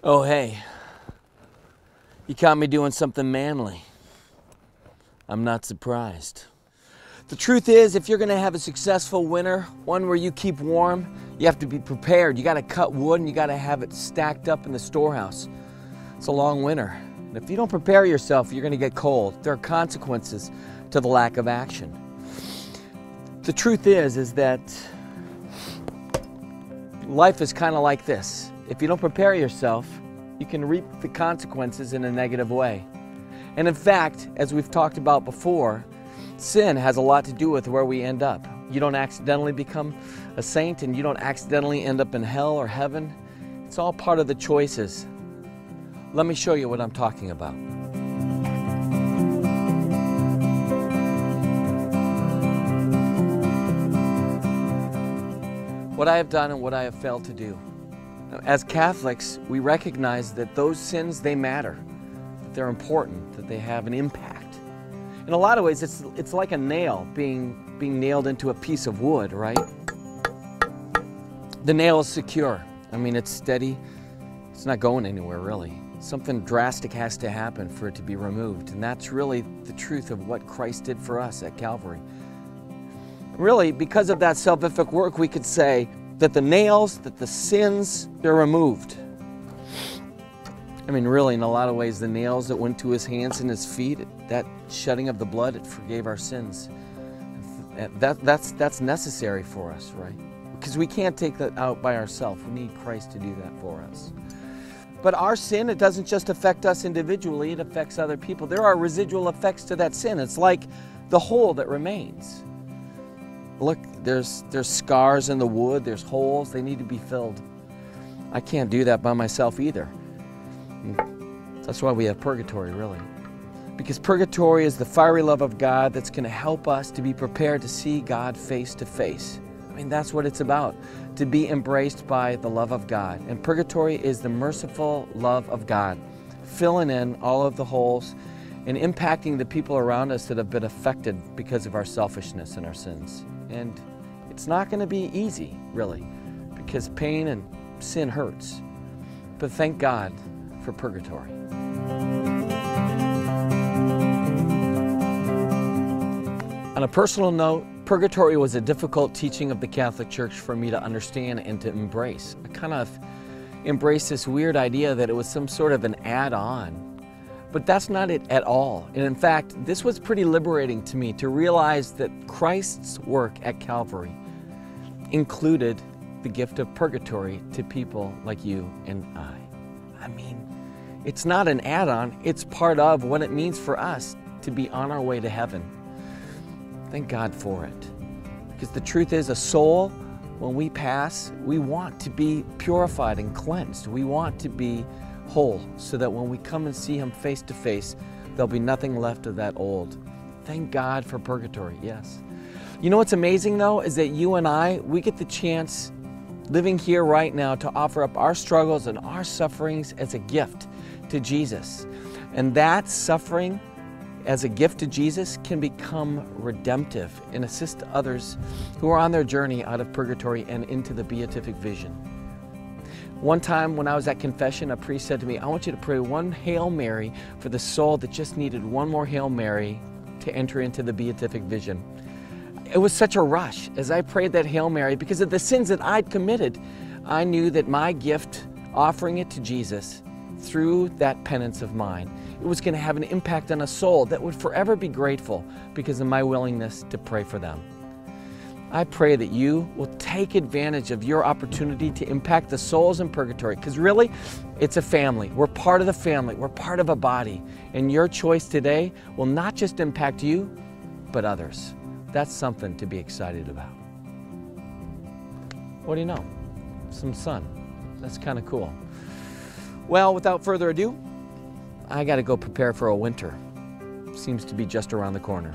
Oh, hey, you caught me doing something manly. I'm not surprised. The truth is, if you're gonna have a successful winter, one where you keep warm, you have to be prepared. You gotta cut wood and you gotta have it stacked up in the storehouse. It's a long winter. And if you don't prepare yourself, you're gonna get cold. There are consequences to the lack of action. The truth is that life is kind of like this. If you don't prepare yourself, you can reap the consequences in a negative way. And in fact, as we've talked about before, sin has a lot to do with where we end up. You don't accidentally become a saint and you don't accidentally end up in hell or heaven. It's all part of the choices. Let me show you what I'm talking about. What I have done and what I have failed to do. As Catholics, we recognize that those sins, they matter, that they're important, that they have an impact. In a lot of ways, it's like a nail being nailed into a piece of wood, right? The nail is secure. I mean, it's steady. It's not going anywhere, really. Something drastic has to happen for it to be removed, and that's really the truth of what Christ did for us at Calvary. Really, because of that salvific work, we could say that the nails, that the sins, they're removed. I mean, really, in a lot of ways, the nails that went to his hands and his feet, that shedding of the blood, it forgave our sins. That's necessary for us, right? Because we can't take that out by ourselves. We need Christ to do that for us. But our sin, it doesn't just affect us individually, it affects other people. There are residual effects to that sin. It's like the hole that remains. Look, there's scars in the wood, there's holes, they need to be filled. I can't do that by myself either. That's why we have purgatory, really. Because purgatory is the fiery love of God that's going to help us to be prepared to see God face to face. I mean, that's what it's about, to be embraced by the love of God. And purgatory is the merciful love of God, filling in all of the holes and impacting the people around us that have been affected because of our selfishness and our sins. And it's not going to be easy, really, because pain and sin hurts. But thank God for purgatory. On a personal note, purgatory was a difficult teaching of the Catholic Church for me to understand and to embrace. I kind of embraced this weird idea that it was some sort of an add-on. But that's not it at all. And in fact, this was pretty liberating to me to realize that Christ's work at Calvary included the gift of purgatory to people like you and I. I mean, it's not an add-on, it's part of what it means for us to be on our way to heaven. Thank God for it. Because the truth is, a soul, when we pass, we want to be purified and cleansed. We want to be whole, so that when we come and see him face to face, there'll be nothing left of that old. Thank God for purgatory, yes. You know what's amazing though, is that you and I, we get the chance, living here right now, to offer up our struggles and our sufferings as a gift to Jesus. And that suffering as a gift to Jesus can become redemptive and assist others who are on their journey out of purgatory and into the beatific vision. One time when I was at confession, a priest said to me, I want you to pray one Hail Mary for the soul that just needed one more Hail Mary to enter into the beatific vision. It was such a rush as I prayed that Hail Mary because of the sins that I'd committed. I knew that my gift, offering it to Jesus through that penance of mine, it was going to have an impact on a soul that would forever be grateful because of my willingness to pray for them. I pray that you will take advantage of your opportunity to impact the souls in purgatory, because really, it's a family. We're part of the family. We're part of a body. And your choice today will not just impact you, but others. That's something to be excited about. What do you know? Some sun. That's kind of cool. Well, without further ado, I got to go prepare for a winter. Seems to be just around the corner.